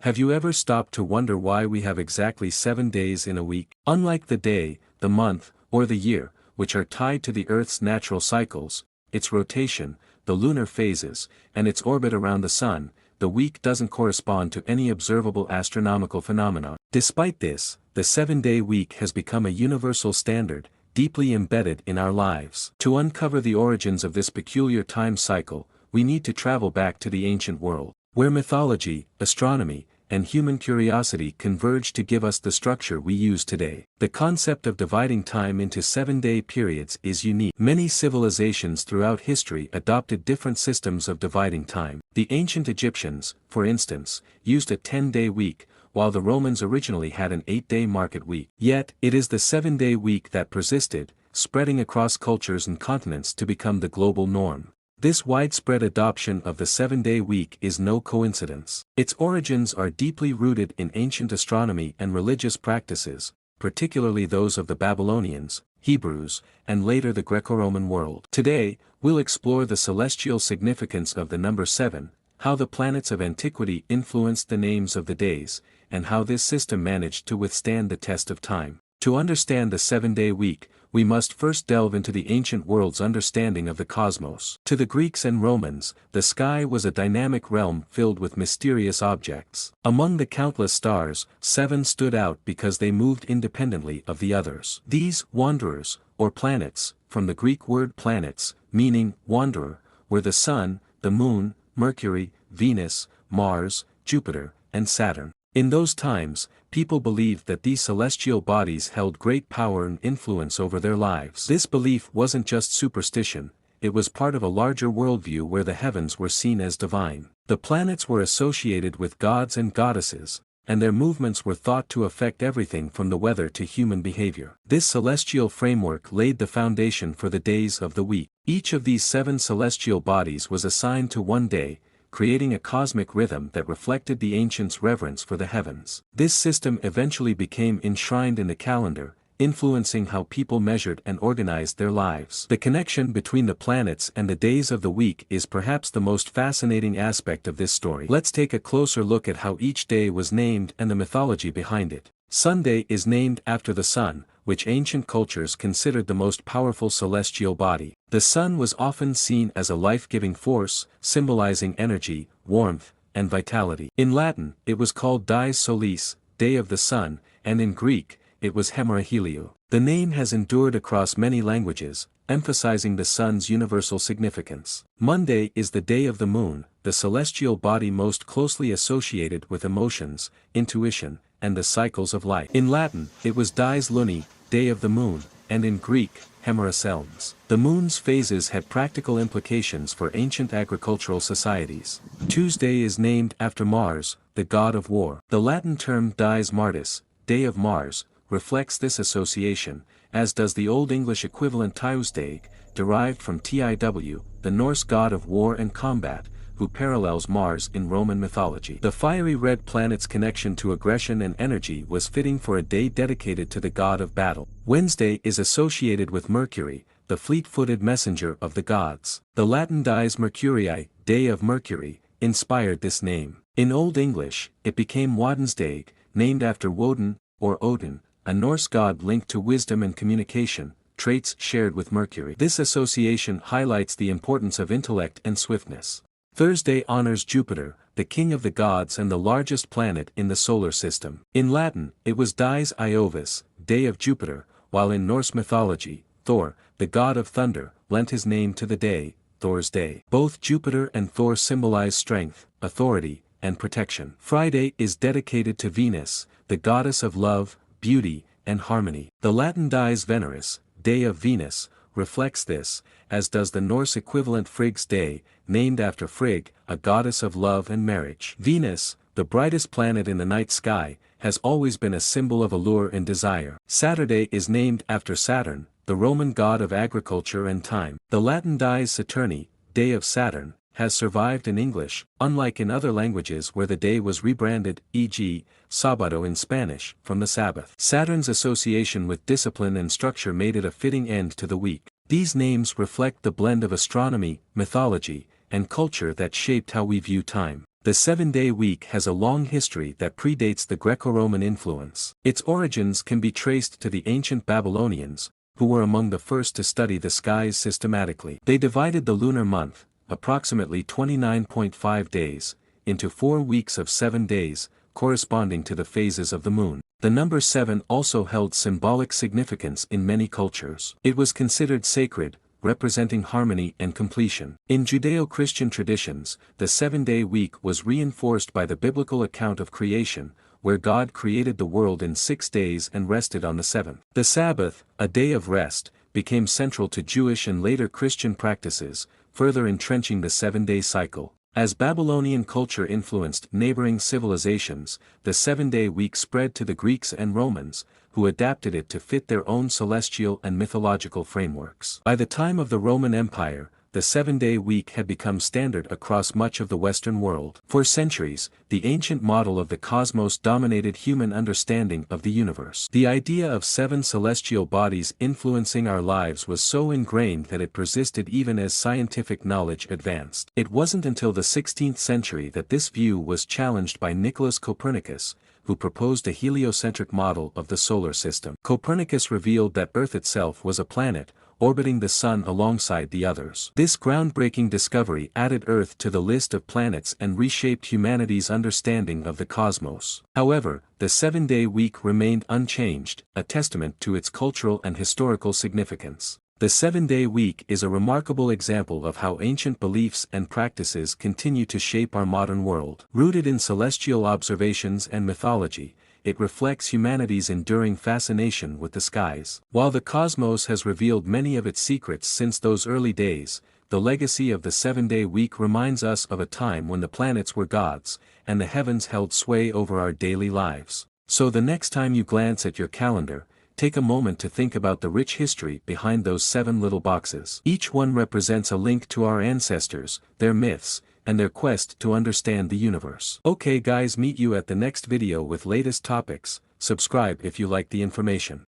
Have you ever stopped to wonder why we have exactly 7 days in a week? Unlike the day, the month, or the year, which are tied to the Earth's natural cycles, its rotation, the lunar phases, and its orbit around the Sun, the week doesn't correspond to any observable astronomical phenomena. Despite this, the 7-day week has become a universal standard, deeply embedded in our lives. To uncover the origins of this peculiar time cycle, we need to travel back to the ancient world, where mythology, astronomy, and human curiosity converge to give us the structure we use today. The concept of dividing time into 7-day periods is unique. Many civilizations throughout history adopted different systems of dividing time. The ancient Egyptians, for instance, used a 10-day week, while the Romans originally had an 8-day market week. Yet, it is the 7-day week that persisted, spreading across cultures and continents to become the global norm. This widespread adoption of the 7-day week is no coincidence. Its origins are deeply rooted in ancient astronomy and religious practices, particularly those of the Babylonians, Hebrews, and later the Greco-Roman world. Today, we'll explore the celestial significance of the number 7, how the planets of antiquity influenced the names of the days, and how this system managed to withstand the test of time. To understand the 7-day week, we must first delve into the ancient world's understanding of the cosmos. To the Greeks and Romans, the sky was a dynamic realm filled with mysterious objects. Among the countless stars, 7 stood out because they moved independently of the others. These wanderers, or planets, from the Greek word planets, meaning wanderer, were the Sun, the Moon, Mercury, Venus, Mars, Jupiter, and Saturn. In those times, people believed that these celestial bodies held great power and influence over their lives. This belief wasn't just superstition, it was part of a larger worldview where the heavens were seen as divine. The planets were associated with gods and goddesses, and their movements were thought to affect everything from the weather to human behavior. This celestial framework laid the foundation for the days of the week. Each of these 7 celestial bodies was assigned to one day, creating a cosmic rhythm that reflected the ancients' reverence for the heavens. This system eventually became enshrined in the calendar, influencing how people measured and organized their lives. The connection between the planets and the days of the week is perhaps the most fascinating aspect of this story. Let's take a closer look at how each day was named and the mythology behind it. Sunday is named after the sun, which ancient cultures considered the most powerful celestial body. The sun was often seen as a life-giving force, symbolizing energy, warmth, and vitality. In Latin, it was called dies solis, day of the sun, and in Greek, it was hemera heliou. The name has endured across many languages, emphasizing the sun's universal significance. Monday is the day of the moon, the celestial body most closely associated with emotions, intuition, and the cycles of life. In Latin, it was dies luni, day of the moon, and in Greek, hemera selens. The moon's phases had practical implications for ancient agricultural societies. Tuesday is named after Mars, the god of war. The Latin term dies Martis, day of Mars, reflects this association, as does the Old English equivalent Tuesdag, derived from Tiw, the Norse god of war and combat, who parallels Mars in Roman mythology. The fiery red planet's connection to aggression and energy was fitting for a day dedicated to the god of battle. Wednesday is associated with Mercury, the fleet-footed messenger of the gods. The Latin dies Mercurii, day of Mercury, inspired this name. In Old English, it became Woden'sdag, named after Woden, or Odin, a Norse god linked to wisdom and communication, traits shared with Mercury. This association highlights the importance of intellect and swiftness. Thursday honors Jupiter, the king of the gods and the largest planet in the solar system. In Latin, it was dies Iovis, day of Jupiter, while in Norse mythology, Thor, the god of thunder, lent his name to the day, Thor's Day. Both Jupiter and Thor symbolize strength, authority, and protection. Friday is dedicated to Venus, the goddess of love, beauty, and harmony. The Latin dies Veneris, day of Venus, reflects this, as does the Norse equivalent Frigg's Day, named after Frigg, a goddess of love and marriage. Venus, the brightest planet in the night sky, has always been a symbol of allure and desire. Saturday is named after Saturn, the Roman god of agriculture and time. The Latin dies Saturni, day of Saturn, has survived in English, unlike in other languages where the day was rebranded, e.g., Sábado in Spanish, from the Sabbath. Saturn's association with discipline and structure made it a fitting end to the week. These names reflect the blend of astronomy, mythology, and culture that shaped how we view time. The 7-day week has a long history that predates the Greco-Roman influence. Its origins can be traced to the ancient Babylonians, who were among the first to study the skies systematically. They divided the lunar month, approximately 29.5 days, into 4 weeks of 7 days, corresponding to the phases of the moon. The number 7 also held symbolic significance in many cultures. It was considered sacred, representing harmony and completion. In Judeo-Christian traditions, the 7-day week was reinforced by the biblical account of creation, where God created the world in 6 days and rested on the 7th. The Sabbath, a day of rest, became central to Jewish and later Christian practices, further entrenching the 7-day cycle. As Babylonian culture influenced neighboring civilizations, the 7-day week spread to the Greeks and Romans, who adapted it to fit their own celestial and mythological frameworks. By the time of the Roman Empire, the 7-day week had become standard across much of the Western world. For centuries, the ancient model of the cosmos dominated human understanding of the universe. The idea of 7 celestial bodies influencing our lives was so ingrained that it persisted even as scientific knowledge advanced. It wasn't until the 16th century that this view was challenged by Nicholas Copernicus, who proposed a heliocentric model of the solar system. Copernicus revealed that Earth itself was a planet, orbiting the Sun alongside the others. This groundbreaking discovery added Earth to the list of planets and reshaped humanity's understanding of the cosmos. However, the 7-day week remained unchanged, a testament to its cultural and historical significance. The 7-day week is a remarkable example of how ancient beliefs and practices continue to shape our modern world. Rooted in celestial observations and mythology, it reflects humanity's enduring fascination with the skies. While the cosmos has revealed many of its secrets since those early days, the legacy of the 7-day week reminds us of a time when the planets were gods, and the heavens held sway over our daily lives. So the next time you glance at your calendar, take a moment to think about the rich history behind those 7 little boxes. Each one represents a link to our ancestors, their myths, and their quest to understand the universe. Okay guys, meet you at the next video with latest topics. Subscribe if you like the information.